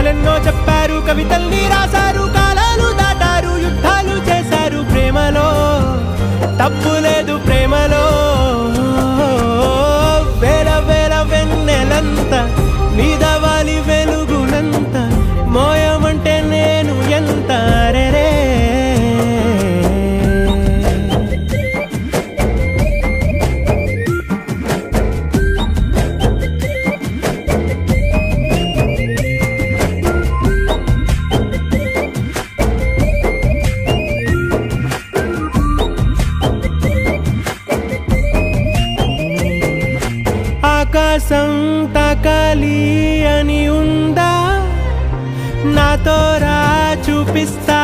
కథలెన్నో చెప్పారు, కవితల్ని రాశారు, కాలాలు దాటారు, యుద్ధాలు చేశారు. ప్రేమలో తప్పు లేదు, ప్రేమలో వేల వేల వెన్నెలంత నీదవాలి వెలుగునంత మోయమంటే నేను ఎంత రే. ఆకాశం తాకాలి అని ఉందా, నాతో రా చూపిస్తా